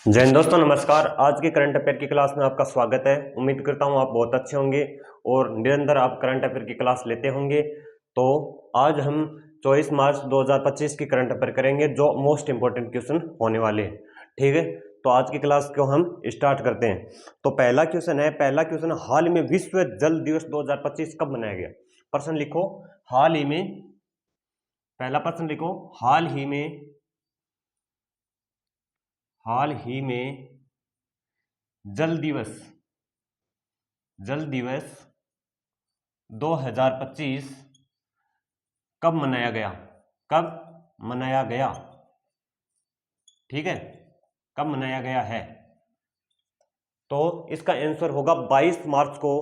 जय हिंद दोस्तों, नमस्कार। आज के करंट अफेयर की क्लास में आपका स्वागत है। उम्मीद करता हूं आप बहुत अच्छे होंगे और निरंतर आप करंट अफेयर की क्लास लेते होंगे। तो आज हम 24 मार्च 2025 की करंट अफेयर करेंगे, जो मोस्ट इंपोर्टेंट क्वेश्चन होने वाले हैं। ठीक है, तो आज की क्लास को हम स्टार्ट करते हैं। तो पहला क्वेश्चन, हाल में विश्व जल दिवस 2025 कब मनाया गया? प्रश्न लिखो, हाल ही में। पहला प्रश्न लिखो, हाल ही में जल दिवस 2025 कब मनाया गया? कब मनाया गया? ठीक है, कब मनाया गया है? तो इसका आंसर होगा 22 मार्च को।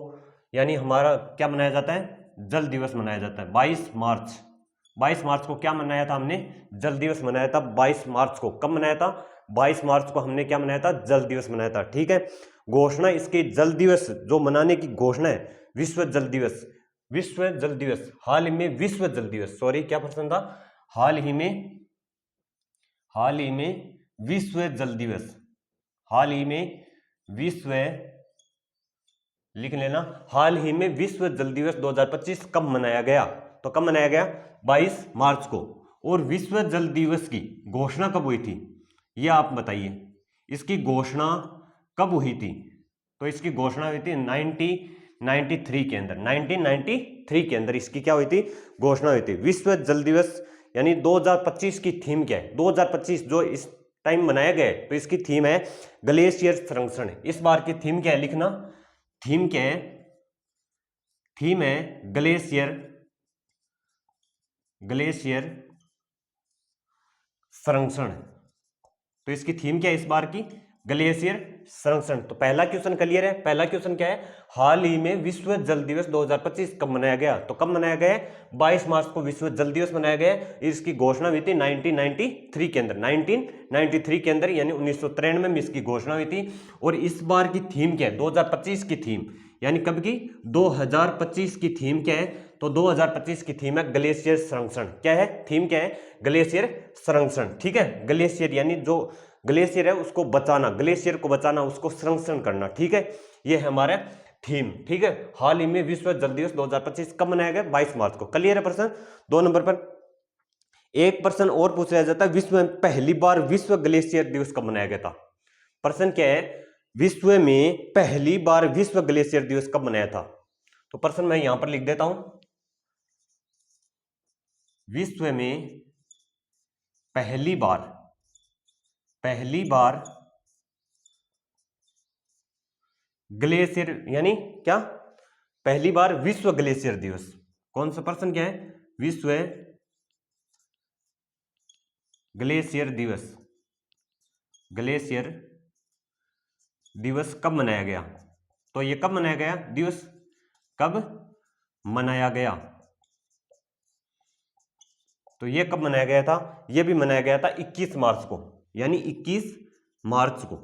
यानी हमारा क्या मनाया जाता है? जल दिवस मनाया जाता है 22 मार्च। 22 मार्च को क्या मनाया था हमने? जल दिवस मनाया था 22 मार्च को। कब मनाया था? 22 मार्च को हमने क्या मनाया था? जल दिवस मनाया था। ठीक है, घोषणा इसकी जल दिवस जो मनाने की घोषणा है, विश्व जल दिवस। हाल ही में विश्व जल दिवस, सॉरी क्या प्रश्न था? हाल ही में विश्व जल दिवस। हाल ही में विश्व, लिख लेना, हाल ही में विश्व जल दिवस 2025 कब मनाया गया? तो कब मनाया गया? 22 मार्च को। और विश्व जल दिवस की घोषणा कब हुई थी, यह आप बताइए। इसकी घोषणा कब हुई थी? तो इसकी घोषणा हुई थी 1993 के अंदर। 1993 के अंदर इसकी क्या हुई थी? घोषणा हुई थी। विश्व जल दिवस यानी 2025 की थीम क्या है? 2025 जो इस टाइम मनाया गया है, तो इसकी थीम है ग्लेशियर संरक्षण। इस बार की थीम क्या है? लिखना, थीम क्या है? थीम है ग्लेशियर संरक्षण। तो इसकी थीम क्या है इस बार की? ग्लेशियर संरक्षण। तो पहला क्वेश्चन क्लियर है। पहला क्वेश्चन क्या है? हाल ही में विश्व जल दिवस 2025 कब मनाया गया? तो कब मनाया गया? 22 मार्च को विश्व जल दिवस मनाया गया। इसकी घोषणा हुई थी 1993 के अंदर। 1993 के अंदर यानी 1993 में इसकी घोषणा हुई थी। और इस बार की थीम क्या है? 2025 की थीम, यानी कब की? 2025 की थीम क्या है? तो 2025 की थीम है ग्लेशियर संरक्षण। क्या है थीम? क्या है? ग्लेशियर संरक्षण। ठीक है, ग्लेशियर यानी जो ग्लेशियर है उसको बचाना, ग्लेशियर को बचाना, उसको संरक्षण करना। ठीक है, ये है हमारा थीम। ठीक है, हाल ही में विश्व जल दिवस 2025 कब मनाया गया? 22 मार्च को। क्लियर है प्रश्न? 2 नंबर पर एक प्रश्न और पूछा जाता है, विश्व में पहली बार विश्व ग्लेशियर दिवस कब मनाया गया था? प्रश्न क्या है? विश्व में पहली बार विश्व ग्लेशियर दिवस कब मनाया था? तो प्रश्न मैं यहां पर लिख देता हूं, विश्व में पहली बार ग्लेशियर यानी क्या? पहली बार विश्व ग्लेशियर दिवस। कौन सा प्रश्न क्या है? विश्व ग्लेशियर दिवस कब मनाया गया? तो ये कब मनाया गया दिवस? कब मनाया गया? तो ये कब मनाया गया था? ये भी मनाया गया था 21 मार्च को, यानी 21 मार्च को।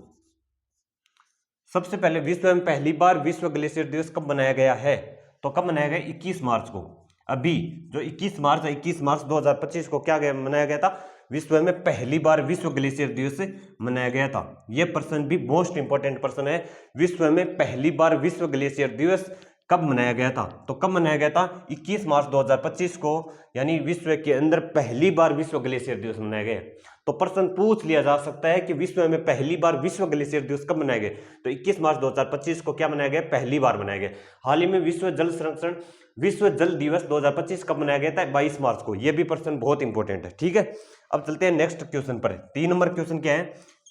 सबसे पहले विश्व में पहली बार विश्व ग्लेशियर दिवस कब मनाया गया है? तो कब मनाया गया? 21 मार्च को। अभी जो 21 मार्च है, 21 मार्च 2025 को क्या मनाया गया था? विश्व में पहली बार विश्व ग्लेशियर दिवस मनाया गया था। यह प्रश्न भी मोस्ट इंपोर्टेंट प्रश्न है। विश्व में पहली बार विश्व ग्लेशियर दिवस कब मनाया गया था? तो कब मनाया गया था? 21 मार्च 2025 को, यानी विश्व के अंदर पहली बार विश्व ग्लेशियर दिवस मनाया गया। तो प्रश्न पूछ लिया जा सकता है कि विश्व में पहली बार विश्व ग्लेशियर दिवस कब मनाया गया? तो 21 मार्च 2025 को क्या मनाया गया? पहली बार मनाया गया। हाल ही में विश्व जल दिवस 2025 कब मनाया गया था? 22 मार्च को। यह भी प्रश्न बहुत इंपॉर्टेंट है। ठीक है, अब चलते हैं नेक्स्ट क्वेश्चन पर। 3 नंबर क्वेश्चन क्या है?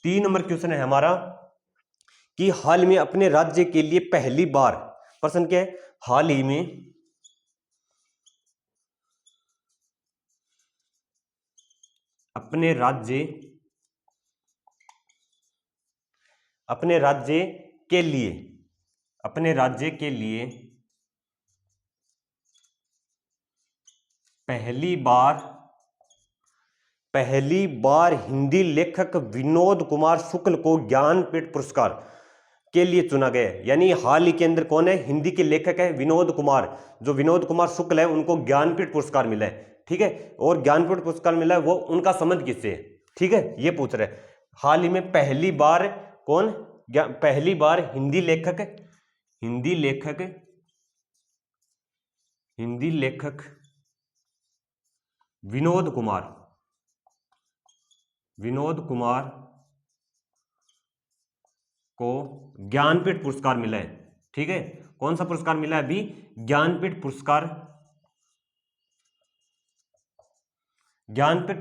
3 नंबर क्वेश्चन है हमारा कि हाल में अपने राज्य के लिए पहली बार, प्रश्न क्या है? हाल ही में अपने राज्य के लिए पहली बार हिंदी लेखक विनोद कुमार शुक्ल को ज्ञानपीठ पुरस्कार के लिए चुना गया है। यानी हाल ही के अंदर कौन है? हिंदी के लेखक है विनोद कुमार। जो विनोद कुमार शुक्ल है उनको ज्ञानपीठ पुरस्कार मिला है। ठीक है, और ज्ञानपीठ पुरस्कार मिला है वो उनका संबंध किससे है? ठीक है, ये पूछ रहे हैं। हाल ही में पहली बार कौन, पहली बार हिंदी लेखक विनोद कुमार को ज्ञानपीठ पुरस्कार मिला है। ठीक है, कौन सा पुरस्कार मिला है अभी, ज्ञानपीठ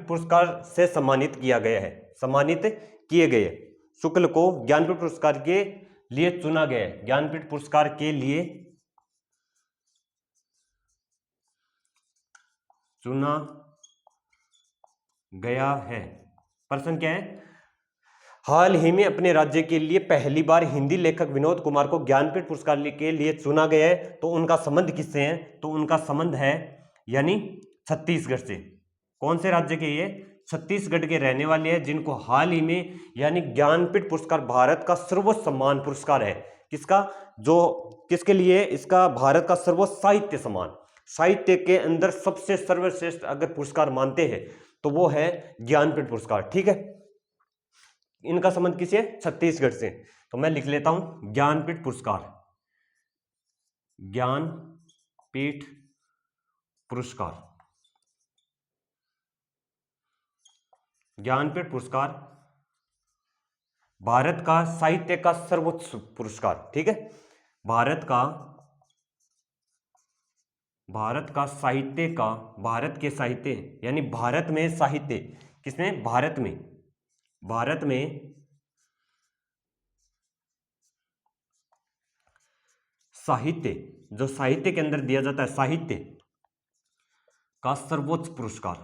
पुरस्कार से सम्मानित किया गया है, सम्मानित किए गए। शुक्ल को ज्ञानपीठ पुरस्कार के लिए चुना गया है, ज्ञानपीठ पुरस्कार के लिए चुना गया है। प्रश्न क्या है, हाल ही में अपने राज्य के लिए पहली बार हिंदी लेखक विनोद कुमार को ज्ञानपीठ पुरस्कार के लिए चुना गया है। तो उनका संबंध किससे है, तो उनका संबंध है यानी छत्तीसगढ़ से। कौन से राज्य के ये, छत्तीसगढ़ के रहने वाले हैं, जिनको हाल ही में यानी ज्ञानपीठ पुरस्कार भारत का सर्वोच्च सम्मान पुरस्कार है। किसका, जो किसके लिए, इसका भारत का सर्वोच्च साहित्य सम्मान, साहित्य के अंदर सबसे सर्वश्रेष्ठ अगर पुरस्कार मानते हैं तो वो है ज्ञानपीठ पुरस्कार। ठीक है, इनका संबंध किससे, छत्तीसगढ़ से। तो मैं लिख लेता हूं ज्ञानपीठ पुरस्कार, ज्ञानपीठ पुरस्कार, ज्ञानपीठ पुरस्कार भारत का साहित्य का सर्वोच्च पुरस्कार। ठीक है, भारत का साहित्य का, भारत के साहित्य यानी भारत में साहित्य, किसमें, भारत में साहित्य, जो साहित्य के अंदर दिया जाता है, साहित्य का सर्वोच्च पुरस्कार,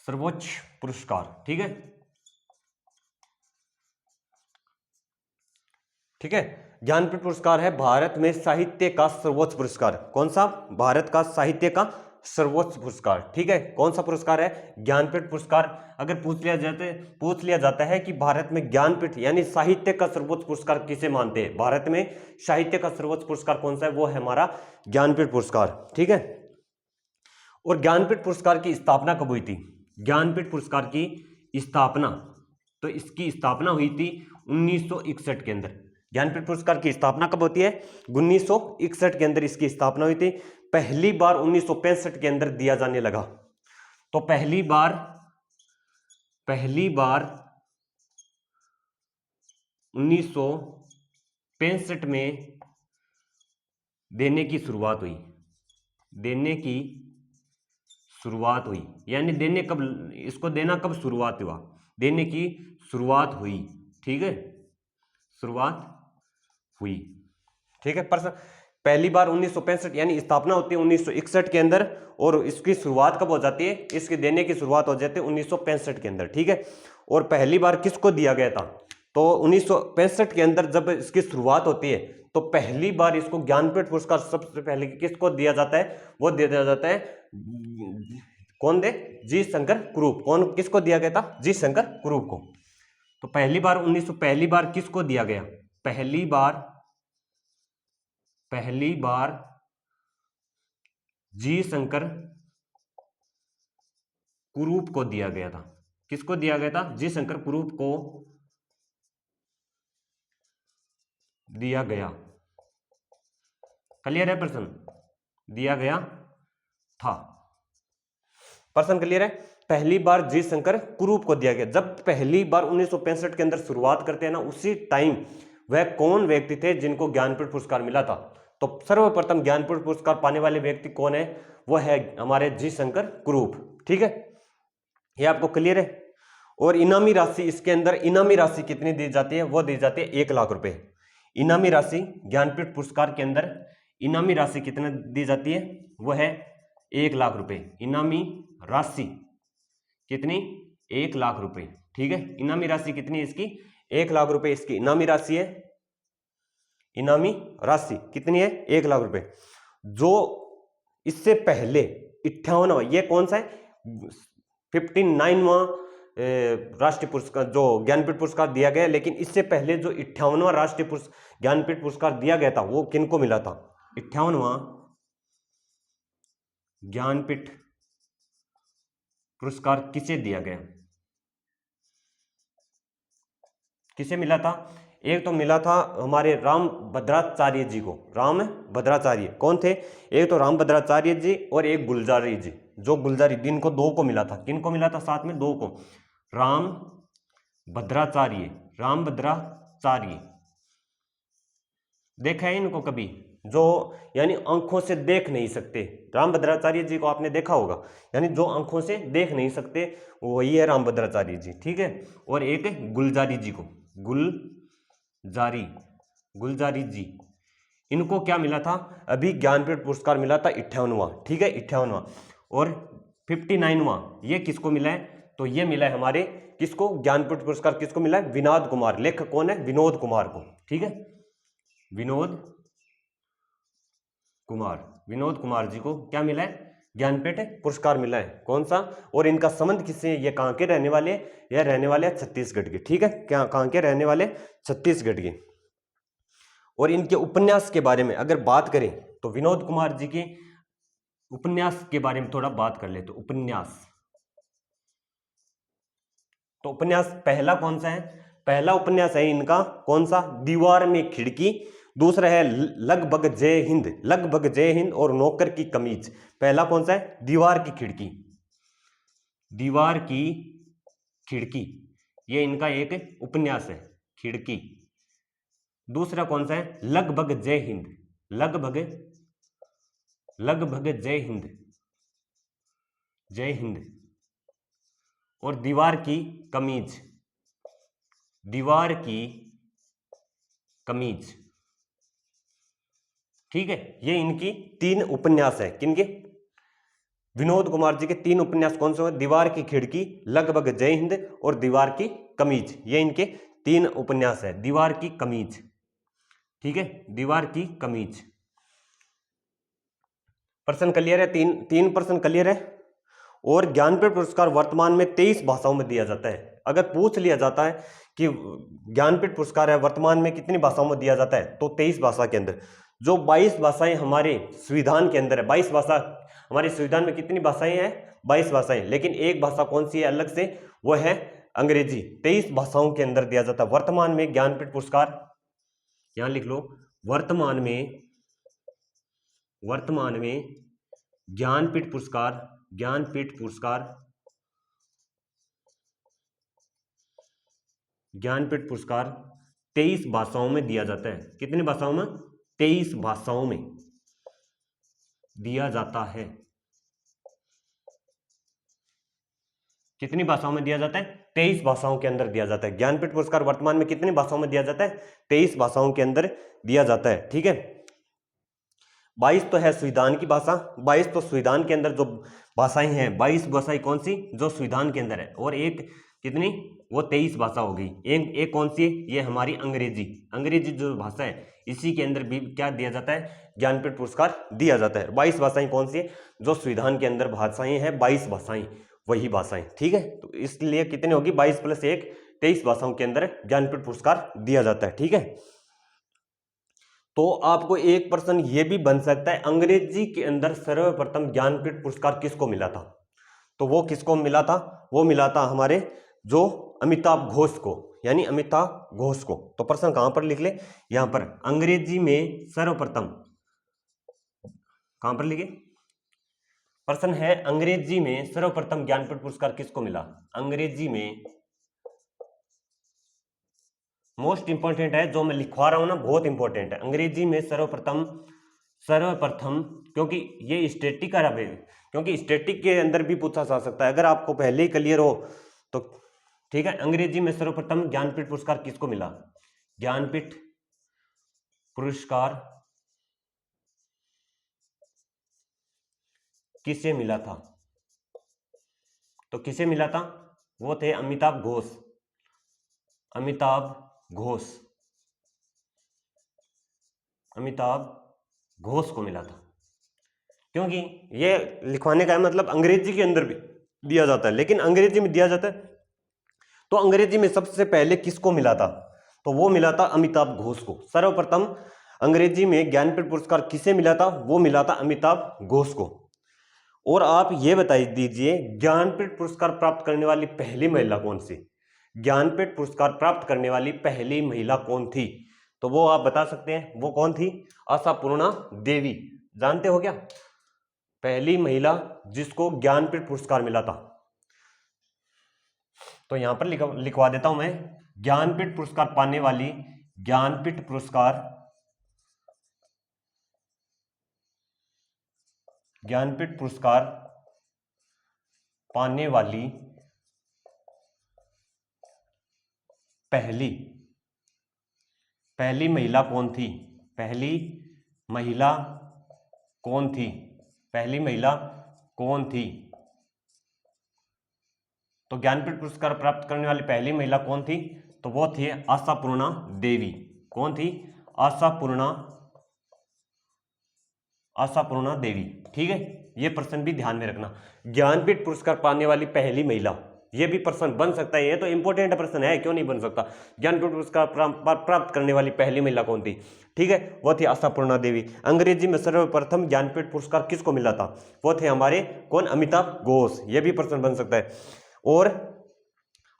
सर्वोच्च पुरस्कार। ठीक है, ठीक है, ज्ञानपीठ पुरस्कार है भारत में साहित्य का सर्वोच्च पुरस्कार। कौन सा, भारत का साहित्य का सर्वोच्च पुरस्कार। ठीक है, कौन सा पुरस्कार है, ज्ञानपीठ पुरस्कार। अगर पूछ लिया जाता है कि भारत में ज्ञानपीठ यानी साहित्य का सर्वोच्च पुरस्कार किसे मानते हैं, भारत में साहित्य का सर्वोच्च पुरस्कार कौन सा है, वो है हमारा ज्ञानपीठ पुरस्कार। ठीक है, और ज्ञानपीठ पुरस्कार की स्थापना कब हुई थी, ज्ञानपीठ पुरस्कार की स्थापना, तो इसकी स्थापना हुई थी 1961 के अंदर। ज्ञानपीठ पुरस्कार की स्थापना कब होती है, 1961 के अंदर इसकी स्थापना हुई थी। पहली बार 1965 के अंदर दिया जाने लगा। तो पहली बार 1965 में देने की शुरुआत हुई, यानी देने कब, इसको देना कब शुरुआत हुआ, देने की शुरुआत हुई। ठीक है, शुरुआत हुई। ठीक है, पहली बार 1965 यानी स्थापना होती है 1961 के अंदर, और इसकी शुरुआत कब हो जाती है, इसके देने की शुरुआत हो जाती है 1965 के अंदर। ठीक है, और पहली बार किसको दिया गया था, तो 1965 के अंदर जब इसकी शुरुआत होती है तो पहली बार इसको ज्ञानपीठ पुरस्कार सबसे पहले किसको दिया जाता है, वो दिया जाता है, कौन दे, जी शंकर कुरूप। कौन, किसको दिया गया था, जी शंकर कुरूप को। तो पहली बार किसको दिया गया, पहली बार जी शंकर कुरूप को दिया गया था। किसको दिया गया था, जी शंकर कुरूप को दिया गया। क्लियर है प्रश्न, दिया गया था। प्रश्न क्लियर है, पहली बार जी शंकर कुरूप को दिया गया। जब पहली बार 1965 के अंदर शुरुआत करते हैं ना, उसी टाइम वह कौन व्यक्ति थे जिनको ज्ञानपीठ पुरस्कार मिला था। तो सर्वप्रथम ज्ञानपीठ पुरस्कार पाने वाले व्यक्ति कौन है, वो है हमारे जी शंकर कुरूप। ठीक है, ये आपको क्लियर है। और इनामी राशि, इसके अंदर इनामी राशि कितनी दी जाती है, वो दी जाती है 1 लाख रुपए। इनामी राशि ज्ञानपीठ पुरस्कार के अंदर इनामी राशि कितने दी जाती है, वो है 1 लाख रुपए। इनामी राशि कितनी, 1 लाख रुपए। ठीक है, इनामी राशि कितनी है इसकी, 1 लाख रुपए इसकी इनामी राशि है। इनामी राशि कितनी है, 1 लाख रुपए। जो इससे पहले 58वां, ये कौन सा है, 59वां राष्ट्रीय पुरस्कार जो ज्ञानपीठ पुरस्कार दिया गया। लेकिन इससे पहले जो 58वां राष्ट्रीय ज्ञानपीठ पुरस्कार दिया गया था वो किनको मिला था, 58वां ज्ञानपीठ पुरस्कार किसे दिया गया, किसे मिला था? एक तो मिला था हमारे राम भद्राचार्य जी को, राम भद्राचार्य कौन थे? एक तो राम भद्राचार्य जी और एक गुलजारी जी, जो गुलजारी दिन को दो को मिला था। किन को मिला था साथ में? दो को, राम भद्राचार्य, राम भद्राचार्य। देखा है इनको कभी? जो यानी आंखों से देख नहीं सकते, राम भद्राचार्य जी को आपने देखा होगा, यानी जो आंखों से देख नहीं सकते वही है राम भद्राचार्य जी, ठीक है। और एक गुलजारी जी को, गुलजारी जी, इनको क्या मिला था? अभी ज्ञानपीठ पुरस्कार मिला था 58वां, ठीक है, 58वां। और 59वां ये किसको मिला है? तो ये मिला है हमारे किसको? ज्ञानपीठ पुरस्कार किसको मिला है? विनोद कुमार। लेखक कौन है? विनोद कुमार को, ठीक है, विनोद कुमार जी को क्या मिला है? ज्ञानपीठ पुरस्कार मिला है। कौन सा? और इनका संबंध किससे? ये कहाँ के रहने वाले? ये रहने वाले छत्तीसगढ़ के, ठीक है, क्या कहाँ के रहने वाले? छत्तीसगढ़ के। और इनके उपन्यास के बारे में अगर बात करें तो विनोद कुमार जी के उपन्यास के बारे में थोड़ा बात कर ले। तो उपन्यास, तो उपन्यास पहला कौन सा है? पहला उपन्यास है इनका कौन सा? दीवार में खिड़की। दूसरा है लगभग जय हिंद, लगभग जय हिंद और नौकर की कमीज। पहला कौन सा है? दीवार की खिड़की, दीवार की खिड़की, ये इनका एक उपन्यास है, खिड़की। दूसरा कौन सा है? लगभग जय हिंद, लगभग जय हिंद, जय हिंद। और दीवार की कमीज, दीवार की कमीज, ठीक है। ये इनकी तीन उपन्यास है। किनके? विनोद कुमार जी के तीन उपन्यास कौन से हैं? दीवार की खिड़की, लगभग जय हिंद और दीवार की कमीज। ये इनके तीन उपन्यास है। दीवार की कमीज, ठीक है, दीवार की कमीज। प्रश्न क्लियर है? तीन प्रश्न क्लियर है। और ज्ञानपीठ पुरस्कार वर्तमान में 23 भाषाओं में दिया जाता है। अगर पूछ लिया जाता है कि ज्ञानपीठ पुरस्कार है वर्तमान में कितनी भाषाओं में दिया जाता है, तो 23 भाषा के अंदर। जो 22 भाषाएं हमारे संविधान के अंदर है, 22 भाषा हमारे संविधान में कितनी भाषाएं हैं? 22 भाषाएं। लेकिन एक भाषा कौन सी है अलग से? वो है अंग्रेजी। 23 भाषाओं के अंदर दिया जाता है। वर्तमान में ज्ञानपीठ पुरस्कार, यहां लिख लो, वर्तमान में ज्ञानपीठ पुरस्कार, ज्ञानपीठ पुरस्कार 23 भाषाओं में दिया जाता है। कितनी भाषाओं में? 23 भाषाओं में दिया जाता है। कितनी भाषाओं में दिया जाता है? 23 भाषाओं के अंदर दिया जाता है। ज्ञानपीठ पुरस्कार वर्तमान में कितनी भाषाओं में दिया जाता है? 23 भाषाओं के अंदर दिया जाता है, ठीक है। 22 तो है संविधान की भाषा, 22 तो संविधान के अंदर जो भाषाएं हैं, 22 भाषाएं कौन सी? जो संविधान के अंदर है। और एक कितनी? वो 23 भाषा हो गई। एक कौन सी है? ये हमारी अंग्रेजी, अंग्रेजी जो भाषा है इसी के अंदर भी क्या दिया जाता है? ज्ञानपीठ पुरस्कार दिया जाता है। 22 भाषाएं कौन सी है? जो संविधान के अंदर भाषाएं हैं, 22 भाषाएं, वही भाषाएं, ठीक है। तो इसलिए कितनी होगी? 22 + 1, 23 भाषाओं के अंदर ज्ञानपीठ पुरस्कार दिया जाता है, ठीक है। तो आपको एक प्रश्न ये भी बन सकता है, अंग्रेजी के अंदर सर्वप्रथम ज्ञानपीठ पुरस्कार किसको मिला था? तो वो किसको मिला था? वो मिला था हमारे जो अमिताभ घोष को, यानी अमिताभ घोष को। तो प्रश्न कहां पर लिख ले? यहां पर, अंग्रेजी में सर्वप्रथम, कहां पर लिखे? प्रश्न है अंग्रेजी में सर्वप्रथम ज्ञानपीठ पुरस्कार किसको मिला? अंग्रेजी में, मोस्ट इंपॉर्टेंट है जो मैं लिखवा रहा हूं ना, बहुत इंपॉर्टेंट है। अंग्रेजी में सर्वप्रथम, क्योंकि ये स्टैटिक का है, क्योंकि स्टैटिक के अंदर भी पूछा जा सकता है। अगर आपको पहले ही क्लियर हो तो ठीक है। अंग्रेजी में सर्वप्रथम ज्ञानपीठ पुरस्कार किसको मिला? ज्ञानपीठ पुरस्कार किसे मिला था? तो किसे मिला था? वो थे अमिताभ घोष, अमिताभ घोष को मिला था। क्योंकि ये लिखवाने का मतलब अंग्रेजी के अंदर भी दिया जाता है, लेकिन अंग्रेजी में दिया जाता है तो अंग्रेजी में सबसे पहले किसको मिला था? तो वो मिला था अमिताभ घोष को। सर्वप्रथम अंग्रेजी में ज्ञानपीठ पुरस्कार किसे मिला था? वो मिला था अमिताभ घोष को। और आप ये बता दीजिए ज्ञानपीठ पुरस्कार प्राप्त करने वाली पहली महिला कौन सी? ज्ञानपीठ पुरस्कार प्राप्त करने वाली पहली महिला कौन थी? तो वो आप बता सकते हैं, वो कौन थी? आशापूर्णा देवी। जानते हो क्या? पहली महिला जिसको ज्ञानपीठ पुरस्कार मिला था। तो यहां पर लिखवा देता हूं मैं, ज्ञानपीठ पुरस्कार पाने वाली, ज्ञानपीठ पुरस्कार, ज्ञानपीठ पुरस्कार पाने वाली पहली महिला कौन थी? पहली महिला कौन थी? पहली महिला कौन थी? तो ज्ञानपीठ पुरस्कार प्राप्त करने वाली पहली महिला कौन थी? तो वो थी आशापूर्णा देवी। कौन थी? आशापूर्णा देवी। ठीक है, ये प्रश्न भी ध्यान में रखना। ज्ञानपीठ पुरस्कार पाने वाली पहली महिला, ये भी प्रश्न बन सकता है, ये तो इंपॉर्टेंट प्रश्न है, क्यों नहीं बन सकता। ज्ञानपीठ पुरस्कार प्राप्त करने वाली पहली महिला कौन थी? ठीक है, वो थी आशापूर्णा देवी। अंग्रेजी में सर्वप्रथम ज्ञानपीठ पुरस्कार किसको मिला था? वो थे हमारे कौन? अमिताभ घोष। ये भी प्रश्न बन सकता है। और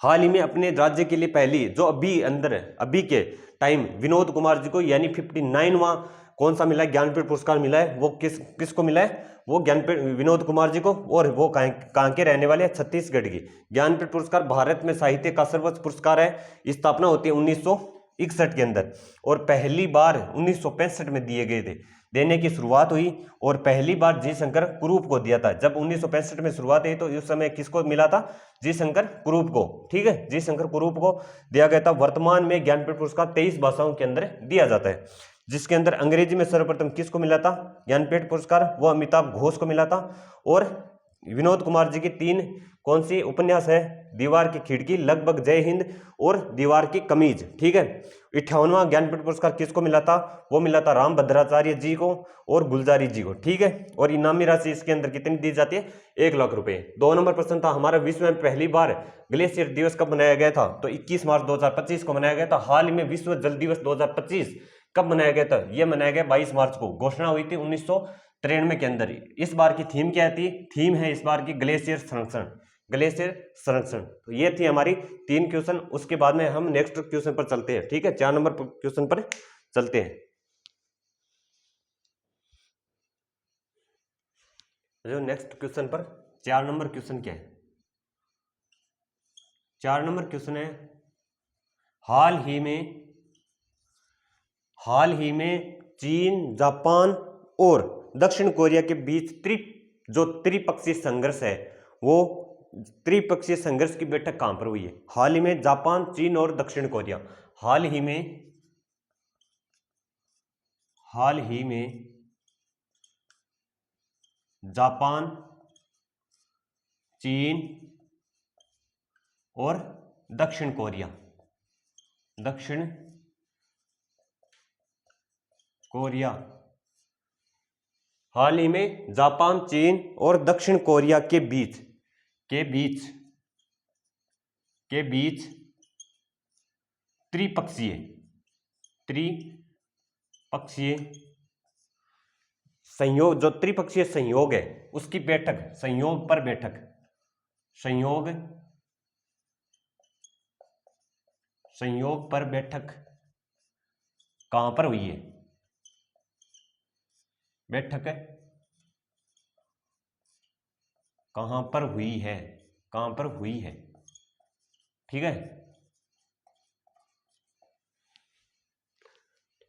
हाल ही में अपने राज्य के लिए पहली, जो अभी के टाइम विनोद कुमार जी को, यानी 59वां कौन सा मिला है? ज्ञानपीठ पुरस्कार मिला है। वो किसको मिला है? वो ज्ञानपीठ विनोद कुमार जी को। और वो कहाँ के रहने वाले हैं? छत्तीसगढ़ की। ज्ञानपीठ पुरस्कार भारत में साहित्य का सर्वोच्च पुरस्कार है। स्थापना होती है 1961 के अंदर, और पहली बार 1965 में दिए गए थे, देने की शुरुआत हुई। और पहली बार जी शंकर कुरूप को दिया था। जब 1965 में शुरुआत हुई तो उस समय किसको मिला था? जी शंकर कुरूप को। ठीक है, जी शंकर कुरूप को दिया गया था। वर्तमान में ज्ञानपीठ पुरस्कार 23 भाषाओं के अंदर दिया जाता है, जिसके अंदर अंग्रेजी में सर्वप्रथम किसको मिला था ज्ञानपीठ पुरस्कार? वो अमिताभ घोष को मिला था। और विनोद कुमार जी की 3 कौन सी उपन्यास है? दीवार की खिड़की, लगभग जय हिंद और दीवार की कमीज। ठीक है। 58वां ज्ञानपीठ पुरस्कार किसको मिला था? वो मिला था राम भद्राचार्य जी को और गुलजारी जी को। ठीक है, और इनामी राशि इसके अंदर कितनी दी जाती है? 1 लाख रुपए। 2 नंबर प्रश्न था हमारा, विश्व में पहली बार ग्लेशियर दिवस कब मनाया गया था? तो 21 मार्च 2025 को मनाया गया था। हाल ही में विश्व जल दिवस 2025 कब मनाया गया था? यह मनाया गया 22 मार्च को। घोषणा हुई थी 1993 के अंदर। इस बार की थीम क्या थी? थीम है इस बार की ग्लेशियर संरक्षण। ग्लेशियर संरक्षण। तो ये थी हमारी 3 क्वेश्चन। उसके बाद में हम नेक्स्ट क्वेश्चन पर चलते हैं। ठीक है, 4 नंबर क्वेश्चन पर चलते हैं। जो नेक्स्ट क्वेश्चन पर 4 नंबर क्वेश्चन क्या है? 4 नंबर क्वेश्चन है, हाल ही में चीन, जापान और दक्षिण कोरिया के बीच जो त्रिपक्षीय संघर्ष है, वो त्रिपक्षीय संघर्ष की बैठक कहां पर हुई है? हाल ही में जापान, चीन और दक्षिण कोरिया। हाल ही में जापान, चीन और दक्षिण कोरिया। हाल ही में जापान, चीन और दक्षिण कोरिया के बीच त्रिपक्षीय संयोग, जो त्रिपक्षीय संयोग है उसकी बैठक, संयोग पर बैठक कहां पर हुई है? बैठक कहां पर हुई है? ठीक है,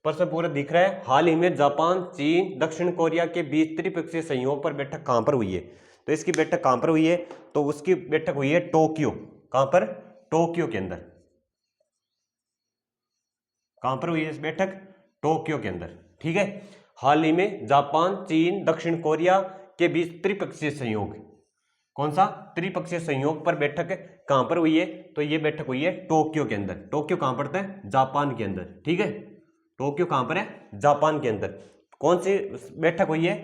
प्रश्न पूरा दिख रहा है। हाल ही में जापान, चीन, दक्षिण कोरिया के बीच त्रिपक्षीय सहयोग पर बैठक कहां पर हुई है? तो इसकी बैठक कहां पर हुई है? तो उसकी बैठक हुई है टोक्यो। कहां पर? टोक्यो के अंदर। कहां पर हुई है इस बैठक? टोक्यो के अंदर। ठीक है, हाल ही में जापान, चीन, दक्षिण कोरिया के बीच त्रिपक्षीय सहयोग, कौन सा? त्रिपक्षीय संयोग पर बैठक कहां पर हुई है? तो ये बैठक हुई है टोक्यो के अंदर। टोक्यो कहां पड़ता है? जापान के अंदर। ठीक है, टोक्यो कहां पर है? जापान के अंदर। कौन सी बैठक हुई है?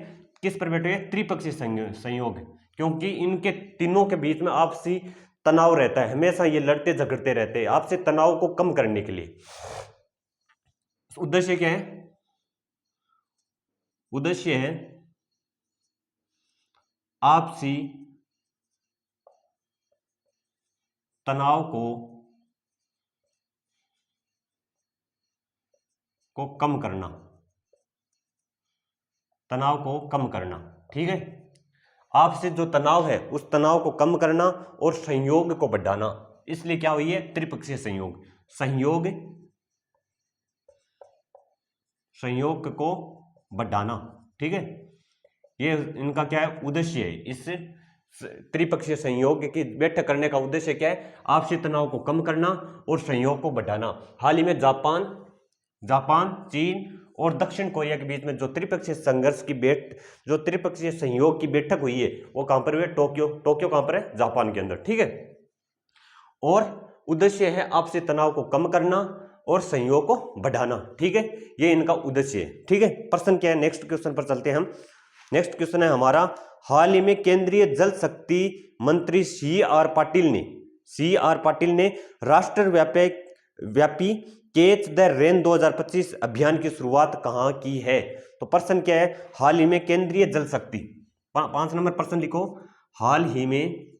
किस पर बैठक हुई है? त्रिपक्षीय संयोग, क्योंकि इनके तीनों के बीच में आपसी तनाव रहता है, हमेशा ये लड़ते झगड़ते रहते हैं। आपसे तनाव को कम करने के लिए उद्देश्य क्या है? उद्देश्य है आपसी तनाव को को कम करना, तनाव को कम करना। ठीक है, आपसे जो तनाव है उस तनाव को कम करना और संयोग को बढ़ाना, इसलिए क्या हुई है त्रिपक्षीय संयोग। संयोग, संयोग को बढ़ाना। ठीक है, ये इनका क्या है उद्देश्य है। इस त्रिपक्षीय संयोग की बैठक करने का उद्देश्य क्या है, आपसी तनाव को कम करना और संयोग को बढ़ाना। हाल ही में जापान, चीन और दक्षिण कोरिया के बीच में जो त्रिपक्षीय संघर्ष की जो त्रिपक्षीय सहयोग की बैठक हुई है वो कहां पर हुई है, टोक्यो कहां पर है, जापान के अंदर। ठीक है, और उद्देश्य है आपसी तनाव को कम करना और सहयोग को बढ़ाना। ठीक है, ये इनका उद्देश्य है। ठीक है, प्रश्न क्या है, नेक्स्ट क्वेश्चन पर चलते हैं हम। नेक्स्ट क्वेश्चन है हमारा, हाल ही में केंद्रीय जल शक्ति मंत्री सी आर पाटिल ने राष्ट्रव्यापी कैच द रेन 2025 अभियान की शुरुआत कहां की है। तो प्रश्न क्या है, हाल ही में केंद्रीय जल शक्ति, 5 नंबर प्रश्न लिखो। हाल ही में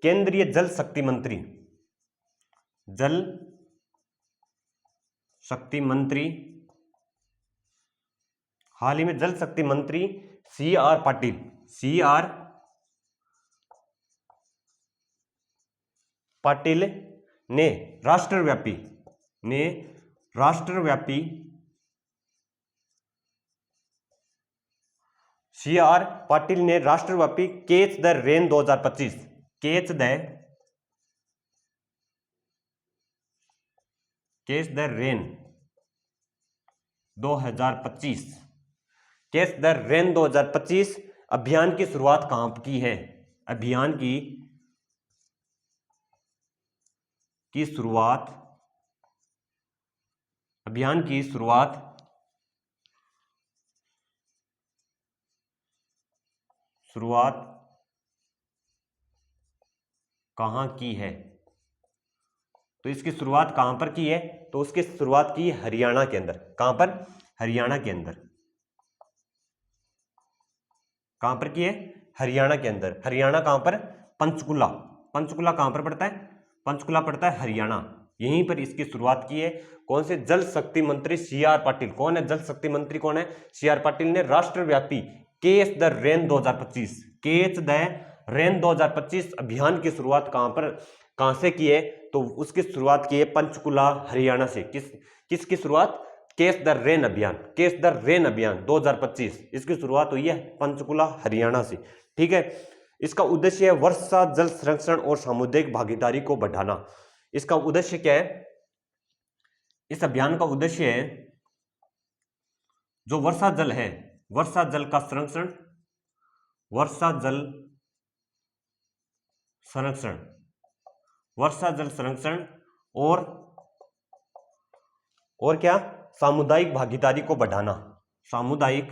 केंद्रीय जल शक्ति मंत्री हाल ही में जल शक्ति मंत्री सी आर पाटिल ने राष्ट्रव्यापी सी आर पाटिल ने राष्ट्रव्यापी catch the rain 2025 catch the rain 2025 catch the rain 2025 अभियान की शुरुआत कहां की है। अभियान की शुरुआत कहां की है। तो इसकी शुरुआत कहां पर की है, तो उसकी शुरुआत की हरियाणा के अंदर। कहां पर, हरियाणा के अंदर। कहां पर की है, हरियाणा के अंदर। हरियाणा कहां पर, पंचकुला कहां पर पड़ता है, पंचकुला पड़ता है हरियाणा, यहीं पर इसकी शुरुआत की है। कौन से, जल शक्ति मंत्री सी आर पाटिल। कौन है जल शक्ति मंत्री, कौन है, सी आर पाटिल ने राष्ट्रव्यापी कैच द रेन 2025 अभियान की शुरुआत कहां से की है, तो उसकी शुरुआत की है पंचकुला हरियाणा से। किसकी शुरुआत, कैच द रेन अभियान 2025, इसकी शुरुआत हुई है पंचकुला हरियाणा से। ठीक है, इसका उद्देश्य है वर्षा जल संरक्षण और सामुदायिक भागीदारी को बढ़ाना। इसका उद्देश्य क्या है, इस अभियान का उद्देश्य है जो वर्षा जल है, वर्षा जल का संरक्षण, वर्षा जल संरक्षण और क्या, सामुदायिक भागीदारी को बढ़ाना। सामुदायिक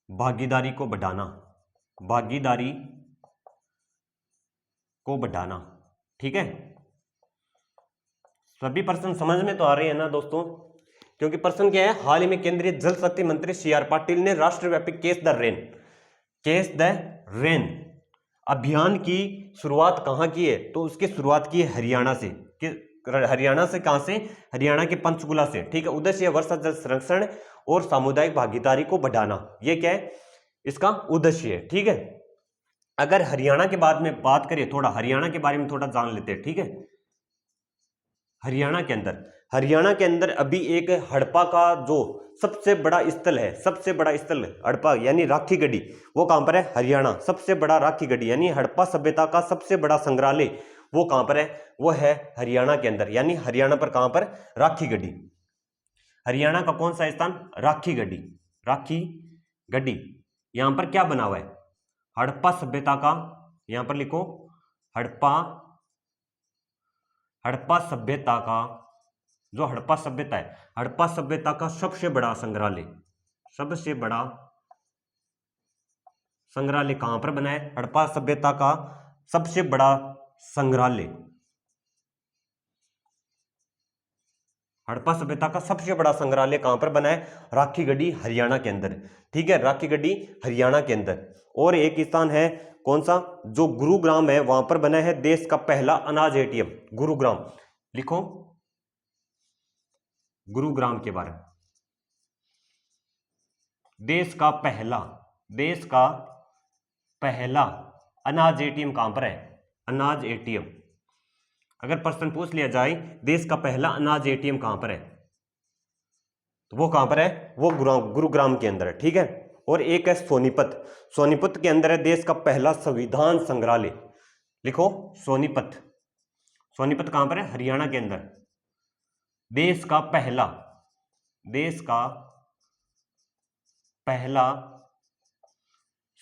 भागीदारी को बढ़ाना। ठीक है, सभी प्रश्न समझ में तो आ रहे हैं ना दोस्तों, क्योंकि प्रश्न क्या है, हाल ही में केंद्रीय जल शक्ति मंत्री सी आर पाटिल ने राष्ट्रव्यापी कैच द रेन अभियान की शुरुआत कहां की है, तो उसकी शुरुआत की है हरियाणा से। कहां से, हरियाणा के पंचकुला से। ठीक है, उद्देश्य है वर्षा जल संरक्षण और सामुदायिक भागीदारी को बढ़ाना, ये क्या है, इसका उद्देश्य है। ठीक है, अगर हरियाणा के बाद में बात करें, थोड़ा हरियाणा के बारे में थोड़ा जान लेते हैं। ठीक है, हरियाणा के अंदर अभी एक हड़प्पा का जो सबसे बड़ा स्थल हड़प्पा यानी राखी गढ़ी, वो कहां पर है, हरियाणा। सबसे बड़ा राखी गढ़ी यानी हड़प्पा सभ्यता का सबसे बड़ा संग्रहालय वो कहां पर है, वो है हरियाणा के अंदर। यानी हरियाणा पर कहां पर, राखी गढ़ी। हरियाणा का कौन सा स्थान, राखी गढ़ी। यहां पर क्या बना हुआ है, हड़प्पा सभ्यता का, यहां पर लिखो हड़प्पा सभ्यता का, जो हड़प्पा सभ्यता है, हड़प्पा सभ्यता का सबसे बड़ा संग्रहालय कहां पर बना है, हड़प्पा सभ्यता का सबसे बड़ा संग्रहालय हड़प्पा सभ्यता का सबसे बड़ा संग्रहालय कहां पर बना है? राखीगढ़ी हरियाणा के अंदर। ठीक है, राखीगढ़ी हरियाणा के अंदर। और एक स्थान है कौन सा? जो गुरुग्राम है, वहां पर बना है देश का पहला अनाज एटीएम। गुरुग्राम लिखो, गुरुग्राम के बारे में। देश का पहला अनाज एटीएम कहां पर है? अनाज एटीएम। अगर प्रश्न पूछ लिया जाए देश का पहला अनाज एटीएम कहां पर है, तो वो कहां पर है? वो गुरुग्राम के अंदर है। ठीक है। और एक है सोनीपत। सोनीपत के अंदर है देश का पहला संविधान संग्रहालय। लिखो सोनीपत। सोनीपत कहां पर है? हरियाणा के अंदर। देश का पहला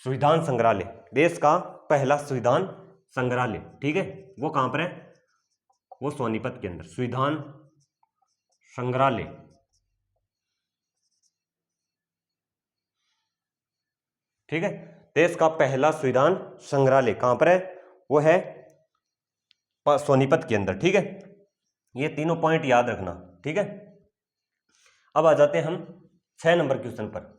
संविधान संग्रहालय, देश का पहला संविधान संग्रहालय। ठीक है, वो कहां पर है? वो सोनीपत के अंदर, संविधान संग्रहालय। ठीक है, देश का पहला संविधान संग्रहालय कहां पर है? वो है सोनीपत के अंदर। ठीक है, ये तीनों पॉइंट याद रखना। ठीक है, अब आ जाते हैं हम 6 नंबर क्वेश्चन पर।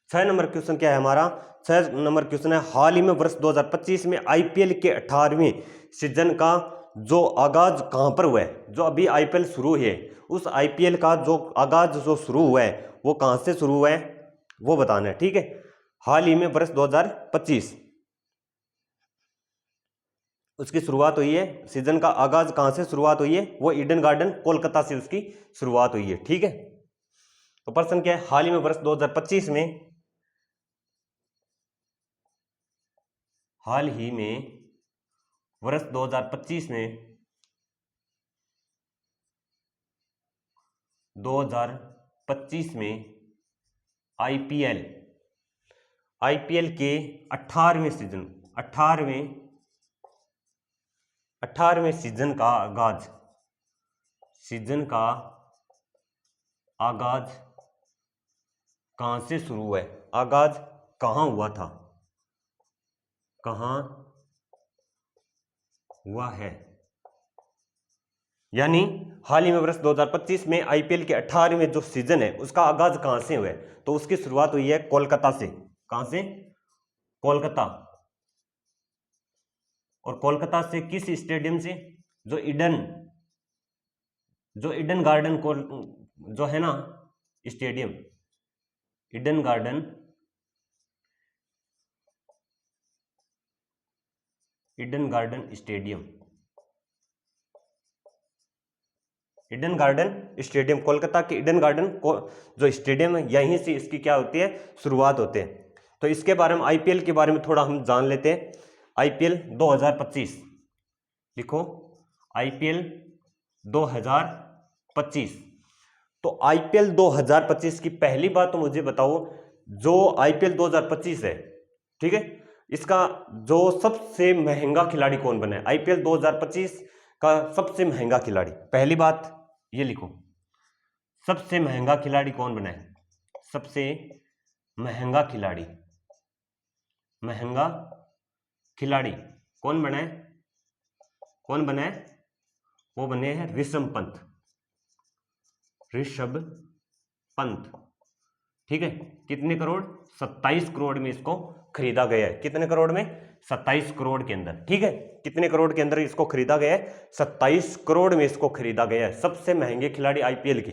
6 नंबर क्वेश्चन क्या है हमारा? 6 नंबर क्वेश्चन है, हाल ही में वर्ष 2025 में आईपीएल के 18वें सीजन का जो आगाज कहां पर हुआ है? जो अभी आईपीएल शुरू है, उस आईपीएल का जो आगाज जो शुरू हुआ है वो कहां से शुरू हुआ है, वो बताना है। ठीक है, हाल ही में वर्ष 2025 उसकी शुरुआत हुई है। सीजन का आगाज कहां से शुरुआत हुई है? वो ईडन गार्डन कोलकाता से उसकी शुरुआत हुई है। ठीक है, तो प्रश्न क्या है? हाल ही में वर्ष 2025 में, हाल ही में वर्ष 2025 में 2025 में आईपीएल के 18वें सीजन का आगाज कहां से शुरू हुआ है? आगाज कहां हुआ था? कहां हुआ है? यानी हाल ही में वर्ष 2025 में आईपीएल के 18वें जो सीजन है उसका आगाज कहां से हुआ है? तो उसकी शुरुआत हुई है कोलकाता से। कहां से? कोलकाता। और कोलकाता से किस स्टेडियम से? जो ईडन गार्डन को जो है ना stadium, Eden garden stadium, Eden garden stadium, Kolkata के ईडन गार्डन को जो स्टेडियम है, यहीं से इसकी क्या होती है? शुरुआत होते हैं। तो इसके बारे में, आईपीएल के बारे में थोड़ा हम जान लेते हैं। आईपीएल 2025 लिखो, आईपीएल 2025। तो आईपीएल 2025 की पहली बात तो मुझे बताओ, जो आईपीएल 2025 है, ठीक है, इसका जो सबसे महंगा खिलाड़ी कौन बना है? आईपीएल 2025 का सबसे महंगा खिलाड़ी, पहली बात ये लिखो, सबसे महंगा खिलाड़ी कौन बना है? सबसे महंगा खिलाड़ी कौन बना है? वो बने हैं ऋषभ पंत। ठीक है, कितने करोड़? 27 करोड़ में इसको खरीदा गया है। कितने करोड़ में? 27 करोड़ के अंदर। ठीक है, कितने करोड़ के अंदर इसको खरीदा गया है? 27 करोड़ में इसको खरीदा गया है। सबसे महंगे खिलाड़ी आईपीएल की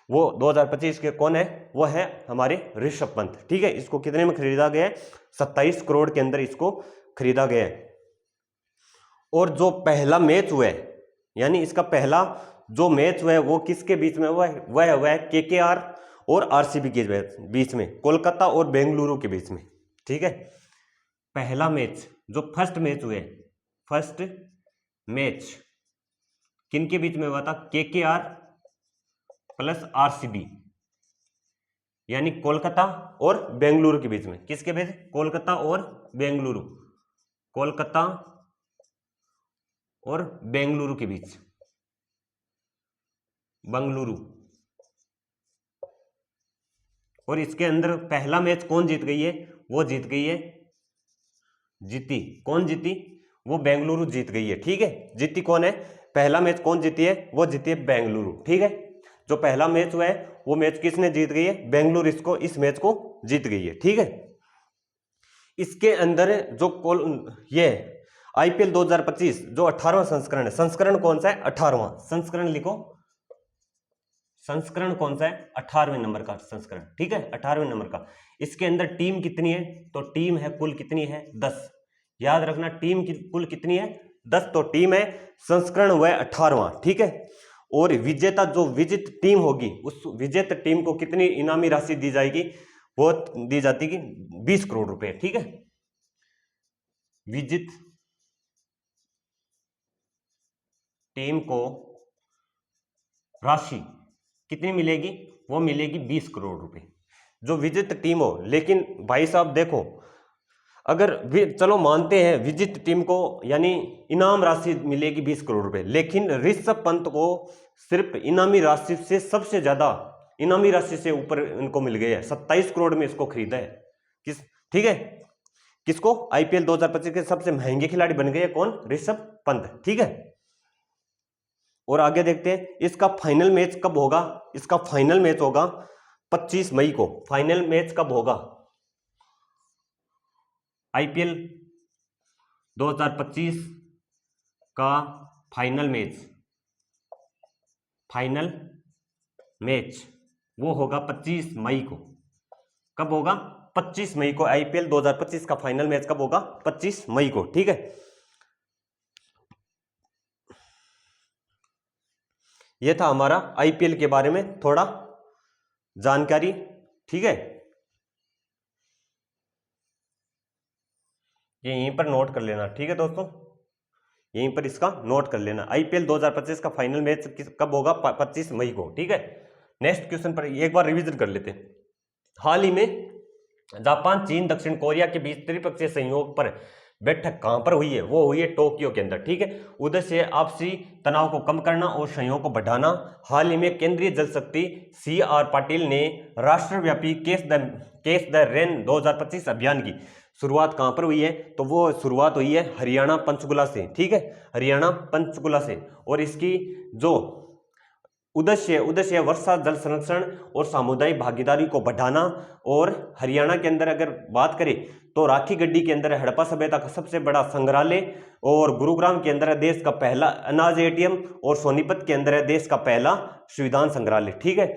वो 2025 के कौन है? वो है हमारे ऋषभ पंत। ठीक है, इसको कितने में खरीदा गया है? 27 करोड़ के अंदर इसको खरीदा गया है। और जो पहला मैच हुआ है, यानी इसका पहला जो मैच हुआ है वो किसके बीच में हुआ है? वह हुआ है केकेआर और आरसीबी के बीच में, कोलकाता और बेंगलुरु के बीच में। ठीक है, पहला मैच जो फर्स्ट मैच हुए, फर्स्ट मैच किनके बीच में हुआ था? केकेआर प्लस आरसीबी, यानी कोलकाता और बेंगलुरु के बीच में। किसके बीच? कोलकाता और बेंगलुरु, कोलकाता और बेंगलुरु के बीच, बंगलुरु। और इसके अंदर पहला मैच कौन जीत गई है? वो जीत गई है, जीती। कौन जीती? वो बेंगलुरु जीत गई है। ठीक है, जीती कौन है? पहला मैच कौन जीती है? वो जीती है बेंगलुरु। ठीक है, जो पहला मैच हुआ है वो मैच किसने जीत गई है, बेंगलुरु इसको इस मैच को जीत गई है। ठीक है, इसके अंदर जो ये आईपीएल 2025 जो 18वां संस्करण है, संस्करण कौन सा है, 18वां संस्करण लिखो, संस्करण कौन सा है, 18वें नंबर का संस्करण। ठीक है, 18वें नंबर का। इसके अंदर टीम कितनी है, तो टीम है कुल कितनी है, 10। याद रखना टीम की कुल कितनी है, 10। तो टीम है, संस्करण हुआ है 18वां। ठीक है, और विजेता जो विजित टीम होगी उस विजेता टीम को कितनी इनामी राशि दी जाएगी, वो दी जाती है 20 करोड़ रुपए। ठीक है, विजित टीम को राशि कितनी मिलेगी, वो मिलेगी 20 करोड़ रुपए, जो विजित टीम हो। लेकिन भाई साहब देखो, अगर चलो मानते हैं विजित टीम को यानी इनाम राशि मिलेगी 20 करोड़ रुपए, लेकिन ऋषभ पंत को सिर्फ इनामी राशि से सबसे ज्यादा इनामी राशि से ऊपर इनको मिल गई है, 27 करोड़ में इसको खरीदा है। किस, ठीक है, किसको, आईपीएल 2025 के सबसे महंगे खिलाड़ी बन गए कौन, ऋषभ पंत। ठीक है, और आगे देखते हैं इसका फाइनल मैच कब होगा। इसका फाइनल मैच होगा 25 मई को। फाइनल मैच कब होगा, आईपीएल 2025 का फाइनल मैच वो होगा 25 मई को। कब होगा, 25 मई को। आईपीएल 2025 का फाइनल मैच कब होगा, 25 मई को। ठीक है, यह था हमारा आईपीएल के बारे में थोड़ा जानकारी। ठीक है, ये यहीं पर नोट कर लेना। ठीक है दोस्तों, यहीं पर इसका नोट कर लेना। आईपीएल 2025 का फाइनल मैच कब होगा, 25 मई को। ठीक है, नेक्स्ट क्वेश्चन पर एक बार रिवीजन कर लेते हैं। हाल ही में जापान, चीन, दक्षिण कोरिया के बीच त्रिपक्षीय सहयोग पर बैठक कहां पर हुई है, वो हुई है टोक्यो के अंदर। ठीक है, उद्देश्य आपसी तनाव को कम करना और सहयोग को बढ़ाना। हाल ही में केंद्रीय जल शक्ति CR पाटिल ने राष्ट्रव्यापी कैच द रेन 2025 अभियान की शुरुआत कहां पर हुई है, तो वो शुरुआत हुई है हरियाणा पंचकुला से। ठीक है, हरियाणा पंचकुला से। और इसकी जो उद्देश्य वर्षा जल संरक्षण और सामुदायिक भागीदारी को बढ़ाना। और हरियाणा के अंदर अगर बात करें तो राखी गड्डी के अंदर हड़प्पा सभ्यता का सबसे बड़ा संग्रहालय, और गुरुग्राम के अंदर है देश का पहला अनाज ATM, और सोनीपत के अंदर है देश का पहला संविधान संग्रहालय। ठीक है,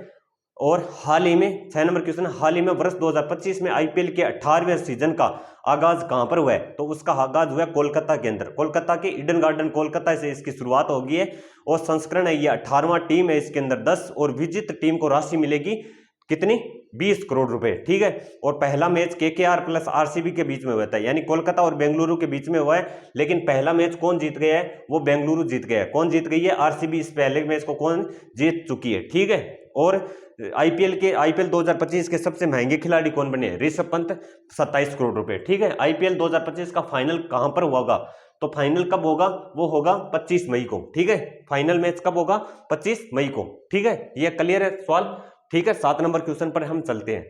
और हाल ही में 6 नंबर क्वेश्चन, हाल ही में वर्ष 2025 में आईपीएल के 18वें सीजन का आगाज कहां पर हुआ है, तो उसका आगाज हुआ है कोलकाता के अंदर। कोलकाता के ईडन गार्डन कोलकाता से इसकी शुरुआत होगी है, और संस्करण है ये 18वां। टीम है इसके अंदर 10, और विजित टीम को राशि मिलेगी कितनी, 20 करोड़ रुपए। ठीक है, और पहला मैच KKR प्लस RCB के बीच में हुआ था, यानी कोलकाता और बेंगलुरु के बीच में हुआ है। लेकिन पहला मैच कौन जीत गया है, वो बेंगलुरु जीत गया है। कौन जीत गई है, RCB। इस पहले मैच को कौन जीत चुकी है। ठीक है, और आईपीएल 2025 के सबसे महंगे खिलाड़ी कौन बने, ऋषभ पंत, 27 करोड़ रुपए। ठीक है, आईपीएल 2025 का फाइनल कहां पर होगा, तो फाइनल कब होगा, वो होगा 25 मई को। ठीक है, फाइनल मैच कब होगा, 25 मई को। ठीक है, ये क्लियर है सवाल। ठीक है, 7 नंबर क्वेश्चन पर हम चलते हैं।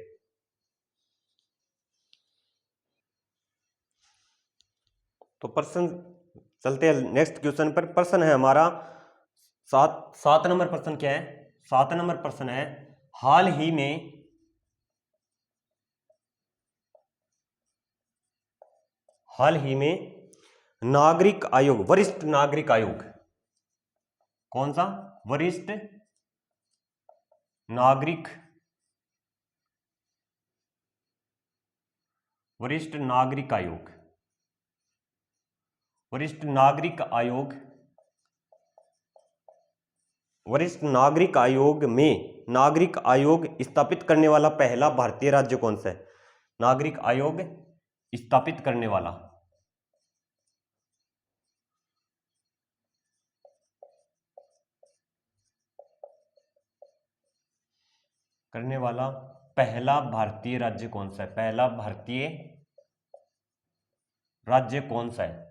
तो प्रश्न चलते हैं नेक्स्ट क्वेश्चन पर। प्रश्न है हमारा 7 नंबर प्रश्न क्या है, 7 नंबर प्रश्न है हाल ही में नागरिक आयोग, वरिष्ठ नागरिक आयोग, कौन सा, वरिष्ठ नागरिक आयोग, वरिष्ठ नागरिक आयोग में नागरिक आयोग स्थापित करने वाला पहला भारतीय राज्य कौन सा है, नागरिक आयोग स्थापित करने वाला पहला भारतीय राज्य कौन सा है, पहला भारतीय राज्य कौन सा है,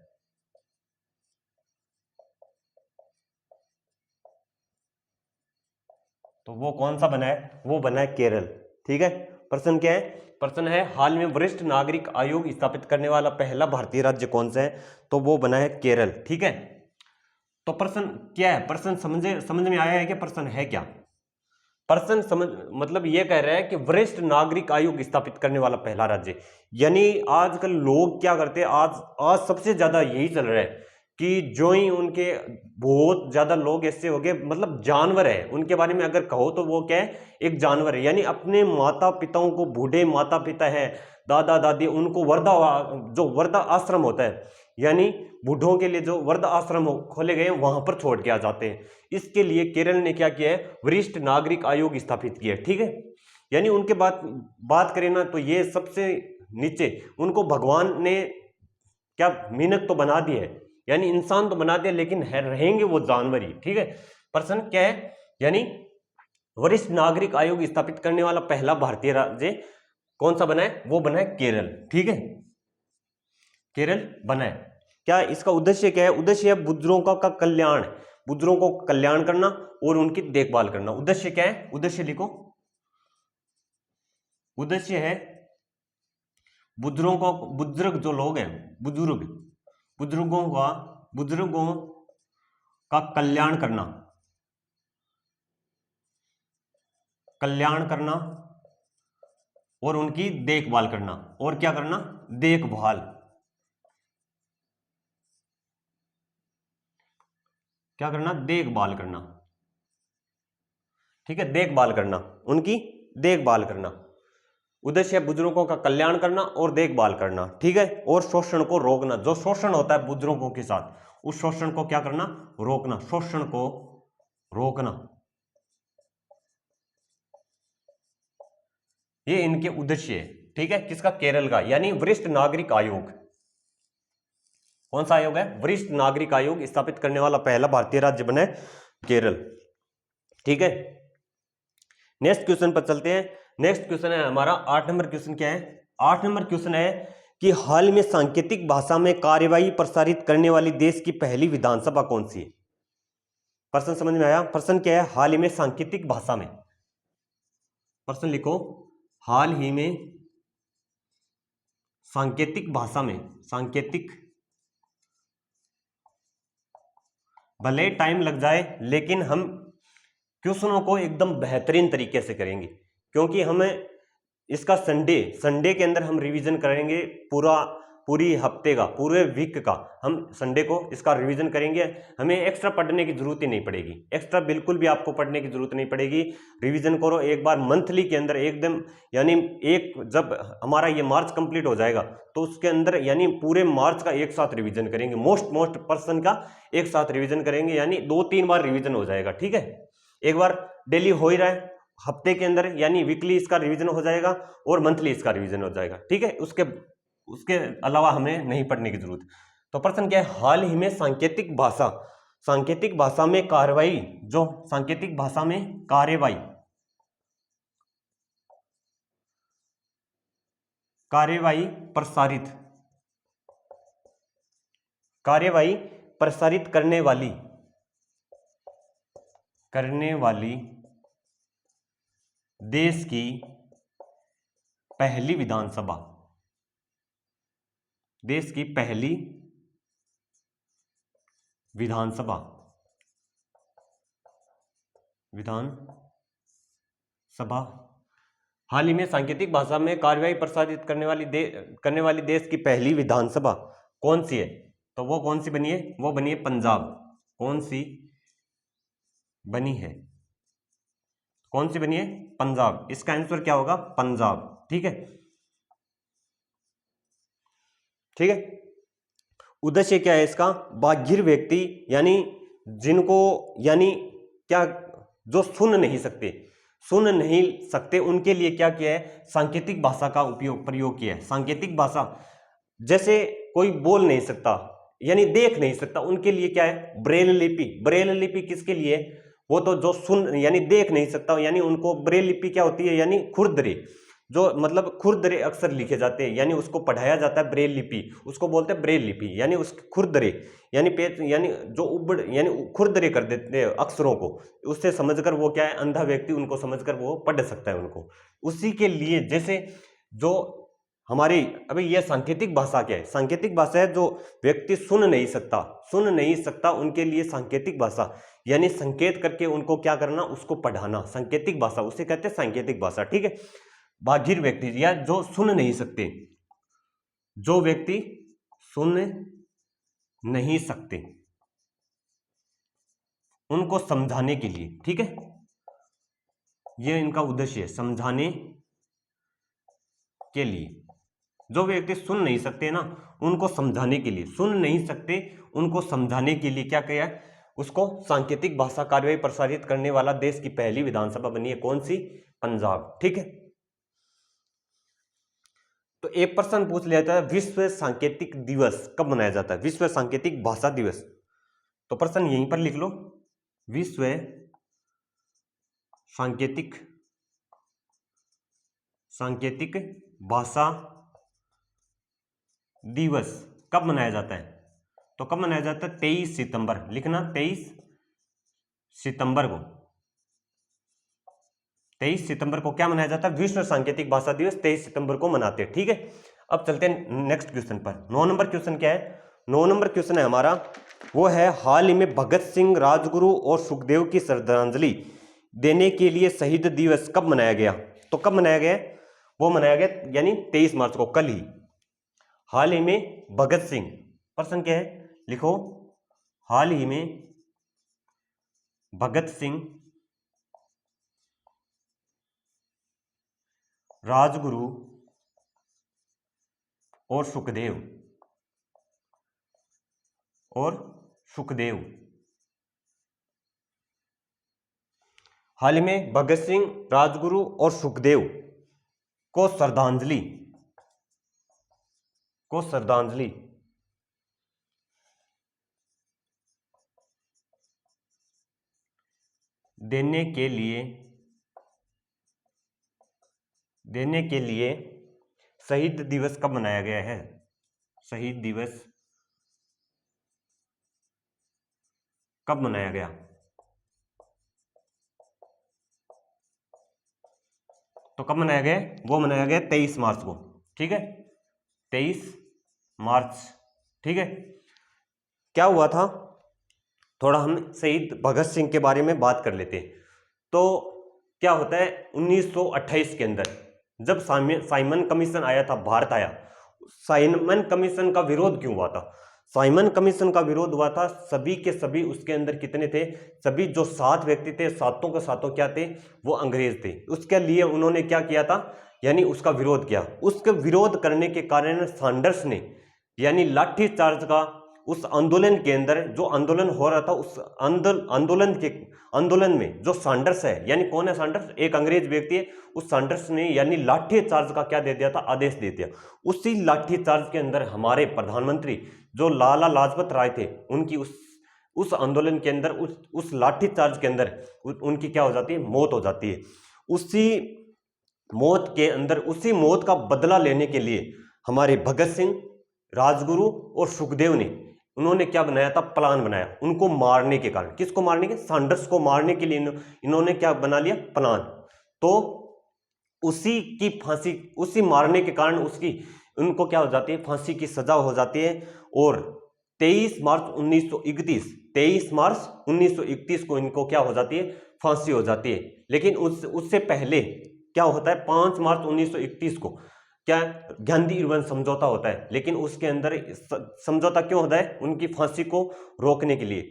तो वो कौन सा बना है, वो बना है केरल। ठीक है, प्रश्न क्या है, प्रश्न है हाल में वरिष्ठ नागरिक आयोग स्थापित करने वाला पहला भारतीय राज्य कौन सा है, तो वो बना है केरल। ठीक है, तो प्रश्न क्या है, प्रश्न समझ में आया है कि प्रश्न है क्या, पर्सन समझ मतलब ये कह रहा है कि वरिष्ठ नागरिक आयोग स्थापित करने वाला पहला राज्य। यानी आजकल लोग क्या करते हैं, आज सबसे ज्यादा यही चल रहा है कि जो ही उनके बहुत ज्यादा लोग ऐसे हो गए, मतलब जानवर है उनके बारे में अगर कहो तो वो क्या है, एक जानवर है। यानी अपने माता पिताओं को, बूढ़े माता पिता है, दादा दादी, उनको जो वृद्धा आश्रम होता है, यानी बूढ़ों के लिए जो वृद्ध आश्रम खोले गए हैं वहां पर छोड़ के आ जाते हैं। इसके लिए केरल ने क्या किया है, वरिष्ठ नागरिक आयोग स्थापित किया है। ठीक है, यानी उनके बात करें ना तो ये सबसे नीचे उनको भगवान ने क्या मीनक तो बना दी है, यानी इंसान तो बना दिया, लेकिन रहेंगे वो जानवर ही। ठीक है, पर्सन क्या है, यानी वरिष्ठ नागरिक आयोग स्थापित करने वाला पहला भारतीय राज्य कौन सा बना है, वो बना है केरल। ठीक है, केरल बना है। क्या इसका उद्देश्य क्या है, उद्देश्य है बुजुर्गों का कल्याण, बुजुर्गों को कल्याण करना और उनकी देखभाल करना। उद्देश्य क्या है, उद्देश्य लिखो, उद्देश्य है बुजुर्ग जो लोग हैं, बुजुर्गों का कल्याण करना और उनकी देखभाल करना। और क्या करना, देखभाल, क्या करना, देखभाल करना। ठीक है, देखभाल करना, उनकी देखभाल करना। उद्देश्य है बुजुर्गों का कल्याण करना और देखभाल करना। ठीक है, और शोषण को रोकना, जो शोषण होता है बुजुर्गों के साथ, उस शोषण को क्या करना, रोकना, शोषण को रोकना। ये इनके उद्देश्य है। ठीक है, किसका, केरल का, यानी वरिष्ठ नागरिक आयोग। कौन सा आयोग है, वरिष्ठ नागरिक आयोग स्थापित करने वाला पहला भारतीय राज्य बना है केरल। ठीक है, नेक्स्ट क्वेश्चन पर चलते हैं। नेक्स्ट क्वेश्चन है हमारा 8 नंबर क्वेश्चन। क्या है, 8 नंबर क्वेश्चन है कि हाल में सांकेतिक भाषा में कार्यवाही प्रसारित करने वाली देश की पहली विधानसभा कौन सी है। प्रश्न समझ में आया, प्रश्न क्या है, हाल ही में सांकेतिक भाषा में, प्रश्न लिखो, हाल ही में सांकेतिक भाषा में, सांकेतिक, भले टाइम लग जाए लेकिन हम क्वेश्चनों को एकदम बेहतरीन तरीके से करेंगे, क्योंकि हमें इसका संडे के अंदर हम रिवीजन करेंगे, पूरी हफ्ते का, पूरे वीक का हम संडे को इसका रिवीजन करेंगे। हमें एक्स्ट्रा पढ़ने की जरूरत ही नहीं पड़ेगी, एक्स्ट्रा बिल्कुल भी आपको पढ़ने की जरूरत नहीं पड़ेगी। रिवीजन करो एक बार मंथली के अंदर एकदम, यानी जब हमारा ये मार्च कंप्लीट हो जाएगा तो उसके अंदर यानी पूरे मार्च का एक साथ रिवीजन करेंगे, मोस्ट पर्सन का एक साथ रिवीजन करेंगे, यानी 2-3 बार रिवीजन हो जाएगा। ठीक है, एक बार डेली हो ही रहा है, हफ्ते के अंदर यानी वीकली इसका रिवीजन हो जाएगा और मंथली इसका रिवीजन हो जाएगा। ठीक है, उसके अलावा हमें नहीं पढ़ने की जरूरत। तो प्रश्न क्या है, हाल ही में सांकेतिक भाषा में कार्रवाई, जो सांकेतिक भाषा में कार्यवाही प्रसारित करने वाली देश की पहली विधानसभा, देश की पहली विधानसभा हाल ही में सांकेतिक भाषा में कार्यवाही प्रसारित करने वाली देश की पहली विधानसभा कौन सी है, तो वो कौन सी बनी है, वो बनी है पंजाब। कौन सी बनी है, कौन सी बनी है, पंजाब। इसका आंसर क्या होगा, पंजाब। ठीक है, ठीक है। उद्देश्य क्या है इसका, बाघिर व्यक्ति, यानी जिनको, यानी क्या, जो सुन नहीं सकते उनके लिए क्या किया है, सांकेतिक भाषा का प्रयोग किया है। सांकेतिक भाषा, जैसे कोई बोल नहीं सकता यानी देख नहीं सकता, उनके लिए क्या है, ब्रेल लिपि किसके लिए, वो तो जो सुन यानी देख नहीं सकता, यानी उनको ब्रेल लिपि क्या होती है, यानी खुरदरे, जो मतलब खुरदरे अक्षर लिखे जाते हैं, यानी उसको पढ़ाया जाता है ब्रेल लिपि, उसको बोलते हैं ब्रेल लिपि, यानी उसके खुरदरे यानी पेज, यानी जो उबड़ यानी खुरदरे कर देते हैं अक्षरों को, उससे समझकर वो क्या है, अंधा व्यक्ति उनको समझकर वो पढ़ सकता है उनको। उसी के लिए जैसे जो हमारी, अभी यह सांकेतिक भाषा क्या है? सांकेतिक भाषा है जो व्यक्ति सुन नहीं सकता उनके लिए सांकेतिक भाषा, यानी संकेत करके उनको क्या करना, उसको पढ़ाना, सांकेतिक भाषा उसे कहते हैं सांकेतिक भाषा। ठीक है, बाधिर व्यक्ति या जो सुन नहीं सकते, जो व्यक्ति सुन नहीं सकते उनको समझाने के लिए, ठीक है, यह इनका उद्देश्य है, समझाने के लिए। जो व्यक्ति सुन नहीं सकते ना उनको समझाने के लिए, सुन नहीं सकते उनको समझाने के लिए क्या किया, उसको सांकेतिक भाषा कार्यवाही प्रसारित करने वाला देश की पहली विधानसभा बनी है। कौन सी? पंजाब। ठीक है, तो एक प्रश्न पूछ लिया जाता है, विश्व सांकेतिक दिवस कब मनाया जाता है? विश्व सांकेतिक भाषा दिवस। तो प्रश्न यहीं पर लिख लो, विश्व सांकेतिक भाषा दिवस कब मनाया जाता है? तो कब मनाया जाता है? 23 सितंबर। लिखना 23 सितंबर को। 23 सितंबर को क्या मनाया जाता है? विश्व सांकेतिक भाषा दिवस 23 सितंबर को मनाते हैं। ठीक है, अब चलते हैं नेक्स्ट क्वेश्चन पर। 9 नंबर क्वेश्चन क्या है? 9 नंबर क्वेश्चन है हमारा, वो है हाल ही में भगत सिंह, राजगुरु और सुखदेव की श्रद्धांजलि देने के लिए शहीद दिवस कब मनाया गया? तो कब मनाया गया? वो मनाया गया यानी 23 मार्च को, कल ही। हाल ही में भगत सिंह, प्रश्न क्या है? लिखो, हाल ही में भगत सिंह, राजगुरु और सुखदेव, हाल ही में भगत सिंह, राजगुरु और सुखदेव को श्रद्धांजलि देने के लिए शहीद दिवस कब मनाया गया है? शहीद दिवस कब मनाया गया? तो कब मनाया गया? वो मनाया गया 23 मार्च को। ठीक है, 23 मार्च। ठीक है, क्या हुआ था, थोड़ा हम शहीद भगत सिंह के बारे में बात कर लेते हैं। तो क्या होता है, 1928 के अंदर जब साइमन कमीशन आया था, भारत आया, साइमन कमीशन का विरोध क्यों हुआ था? साइमन कमीशन का विरोध हुआ था, सभी के सभी उसके अंदर कितने थे, सभी जो 7 व्यक्ति थे, सातों के सातों क्या थे, वो अंग्रेज थे। उसके लिए उन्होंने क्या किया था, यानी उसका विरोध किया। उसके विरोध करने के कारण सैंडर्स ने यानी लाठी चार्ज का उस आंदोलन के अंदर, जो आंदोलन हो रहा था, उस आंदोलन में जो सैंडर्स है, यानी कौन है सैंडर्स? एक अंग्रेज व्यक्ति है। उस सैंडर्स ने यानी लाठी चार्ज का क्या दे दिया था? आदेश दे दिया। उसी लाठी चार्ज के अंदर हमारे प्रधानमंत्री जो लाला लाजपत राय थे, उनकी उस आंदोलन के अंदर, उस लाठी चार्ज के अंदर उनकी क्या हो जाती है? मौत हो जाती है। उसी मौत के अंदर, उसी मौत का बदला लेने के लिए हमारे भगत सिंह, राजगुरु और सुखदेव ने, उन्होंने क्या बनाया था? प्लान बनाया, उनको मारने के कारण। किसको मारने के? सैंडर्स को मारने के लिए इन्होंने क्या बना लिया? प्लान। तो उसी की फांसी, उसी मारने के कारण उनको क्या हो जाती है? फांसी की सजा हो जाती है। और 23 मार्च 1931 को इनको क्या हो जाती है? फांसी हो जाती है। लेकिन उससे पहले क्या होता है? 5 मार्च 1931 को क्या गांधी इरविन समझौता होता है। लेकिन उसके अंदर समझौता क्यों होता है? उनकी फांसी को रोकने के लिए।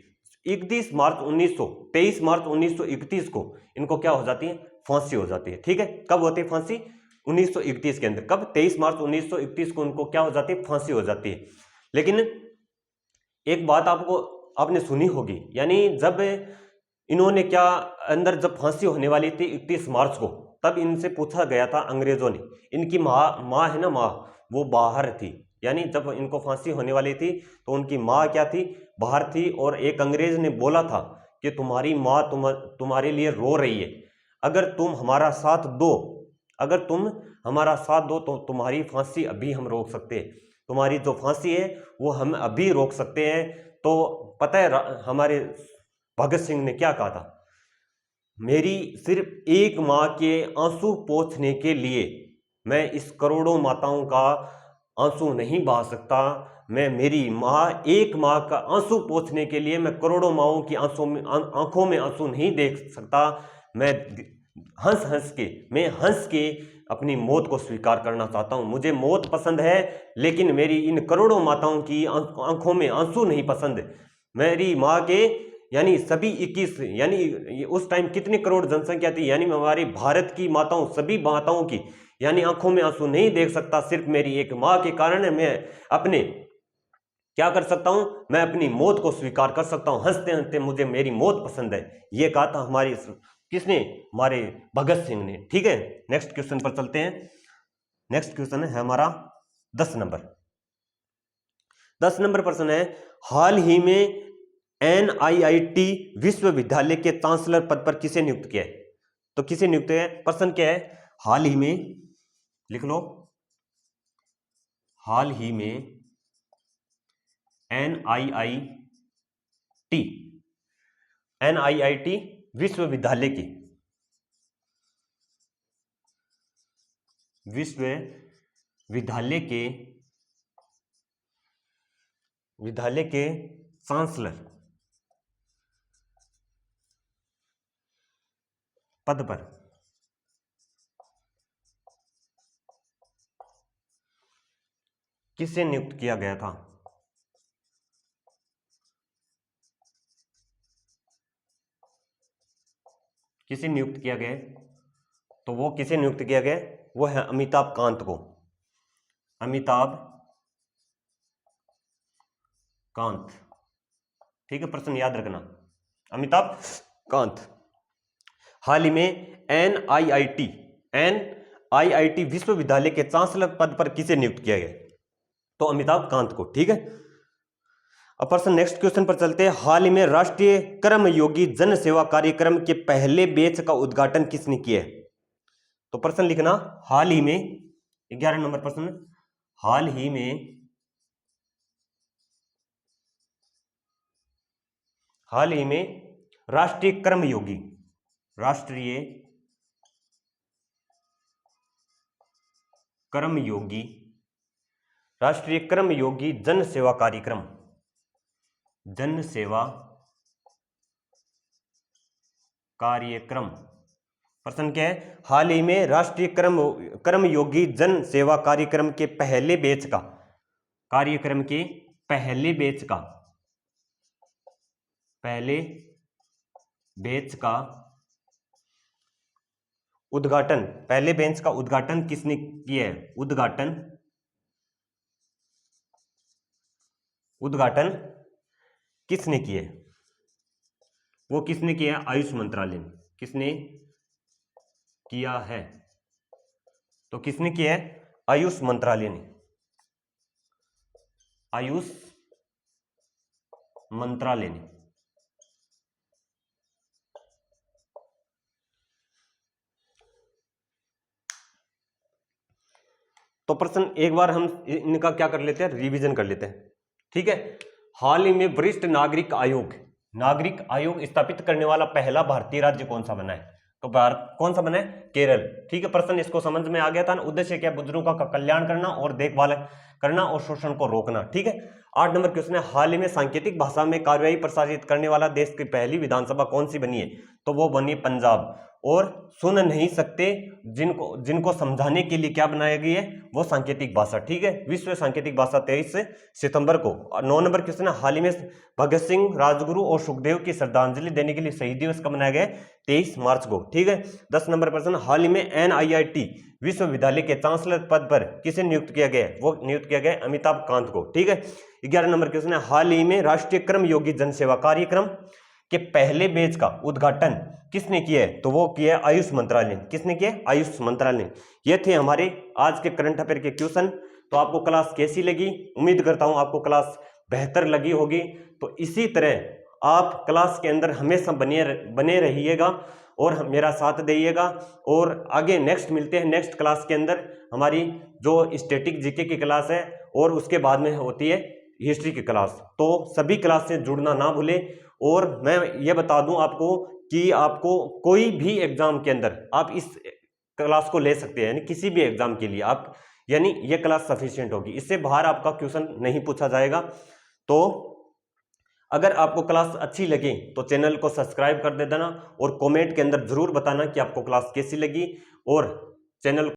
23 मार्च 1931 को इनको क्या हो जाती है? फांसी हो जाती है। ठीक है, कब होती है फांसी? 1931 के अंदर। कब? 23 मार्च 1931 को उनको क्या हो जाती है? फांसी हो जाती है। लेकिन एक बात आपने सुनी होगी, यानी जब इन्होंने क्या अंदर, जब फांसी होने वाली थी 31 मार्च को, तब इनसे पूछा गया था अंग्रेजों ने, इनकी माँ है ना, माँ, वो बाहर थी। यानी जब इनको फांसी होने वाली थी तो उनकी माँ क्या थी? बाहर थी। और एक अंग्रेज ने बोला था कि तुम्हारी माँ तुम्हारे लिए रो रही है, अगर तुम हमारा साथ दो तो तुम्हारी फांसी अभी हम रोक सकते हैं, तुम्हारी जो फांसी है वो हम अभी रोक सकते हैं। तो पता है हमारे भगत सिंह ने क्या कहा था? मेरी सिर्फ एक माँ के आंसू पोंछने के लिए मैं इस करोड़ों माताओं का आंसू नहीं बहा सकता। मैं मेरी माँ, एक माँ का आंसू पोंछने के लिए मैं करोड़ों माँओं की आंखों में आंसू नहीं देख सकता। मैं हंस के अपनी मौत को स्वीकार करना चाहता हूं। मुझे मौत पसंद है, लेकिन मेरी इन करोड़ों माताओं की आंखों में आंसू नहीं पसंद। मेरी माँ के यानी सभी 21 यानी उस टाइम कितनी करोड़ जनसंख्या थी, यानी हमारी भारत की माताओं, सभी माताओं की यानी आंखों में आंसू नहीं देख सकता। सिर्फ मेरी एक माँ के कारण मैं अपने क्या कर सकता हूं, मैं अपनी मौत को स्वीकार कर सकता हूं। हंसते हंसते मुझे मेरी मौत पसंद है, ये कहा था हमारी किसने, हमारे भगत सिंह ने। ठीक है, नेक्स्ट क्वेश्चन पर चलते हैं। नेक्स्ट क्वेश्चन है हमारा 10 नंबर। 10 नंबर प्रश्न है, हाल ही में NIIT विश्वविद्यालय के चांसलर पद पर किसे नियुक्त किया है? तो किसे नियुक्त है, प्रश्न क्या है, हाल ही में, लिख लो, हाल ही में NIIT विश्वविद्यालय के विद्यालय के चांसलर पद पर किसे नियुक्त किया गया था? किसे नियुक्त किया गया? तो वो किसे नियुक्त किया गया, वो है अमिताभ कांत को। अमिताभ कांत, ठीक है, प्रश्न याद रखना, अमिताभ कांत। हाल ही में NIIT विश्वविद्यालय के चांसलर पद पर किसे नियुक्त किया गया? तो अमिताभ कांत को। ठीक है, अब प्रश्न नेक्स्ट क्वेश्चन पर चलते हैं। हाल ही में राष्ट्रीय कर्मयोगी जन सेवा कार्यक्रम के पहले बैच का उद्घाटन किसने किया है? तो प्रश्न लिखना, हाल ही में, 11 नंबर प्रश्न, हाल ही में राष्ट्रीय कर्मयोगी जन सेवा कार्यक्रम, प्रश्न क्या है, हाल ही में राष्ट्रीय कर्मयोगी जन सेवा कार्यक्रम के पहले बैच का उद्घाटन किसने किया है? उद्घाटन किसने किया है? वो किसने किया है? आयुष मंत्रालय ने। किसने किया है? तो किसने किया है? आयुष मंत्रालय ने। आयुष मंत्रालय ने। तो प्रश्न एक बार हम इनका क्या कर लेते हैं, रिवीजन कर लेते हैं। ठीक है, हाल ही में वरिष्ठ नागरिक आयोग स्थापित करने वाला पहला भारतीय राज्य कौन सा बना है? तो भारत कौन सा बना है? केरल। ठीक है, प्रश्न इसको समझ में आ गया था ना। उद्देश्य क्या? बुजुर्गों का कल्याण करना और देखभाल करना और शोषण को रोकना। ठीक है, 8 नंबर क्वेश्चन है, हाल ही में सांकेतिक भाषा में कार्यवाही प्रसारित करने वाला देश की पहली विधानसभा कौन सी बनी है? तो वो बनी पंजाब। और सुन नहीं सकते जिनको समझाने के लिए क्या बनाया गया है? वो सांकेतिक भाषा। ठीक है, विश्व सांकेतिक भाषा 23 सितंबर को। 9 नंबर क्वेश्चन है, हाल ही में भगत सिंह, राजगुरु और सुखदेव की श्रद्धांजलि देने के लिए शहीद दिवस कब मनाया गया? 23 मार्च को। ठीक है, 10 नंबर प्रश्न, हाल ही में NIIT विश्वविद्यालय के चांसलर पद पर किसे नियुक्त किया गया? वो नियुक्त किया गया अमिताभ कांत को। ठीक है, 11 नंबर क्वेश्चन है, हाल ही में राष्ट्रीय कर्मयोगी जनसेवा कार्यक्रम के पहले बैच का उद्घाटन किसने किया है? तो वो किया है आयुष मंत्रालय ने। किसने किया? आयुष मंत्रालय। ये थे हमारे आज के करंट अफेयर के क्वेश्चन। तो आपको क्लास कैसी लगी? उम्मीद करता हूं आपको क्लास बेहतर लगी होगी। तो इसी तरह आप क्लास के अंदर हमेशा बने रहिएगा और मेरा साथ दीजिएगा। और आगे नेक्स्ट मिलते हैं नेक्स्ट क्लास के अंदर। हमारी जो स्टैटिक जीके की क्लास है और उसके बाद में होती है हिस्ट्री की क्लास। तो सभी क्लास से जुड़ना ना भूलें। और मैं ये बता दूं आपको कि आपको कोई भी एग्जाम के अंदर आप इस क्लास को ले सकते हैं, यानी किसी भी एग्जाम के लिए आप, यानी ये क्लास सफिशिएंट होगी, इससे बाहर आपका क्वेश्चन नहीं पूछा जाएगा। तो अगर आपको क्लास अच्छी लगे तो चैनल को सब्सक्राइब कर दे देना और कमेंट के अंदर जरूर बताना कि आपको क्लास कैसी लगी, और चैनल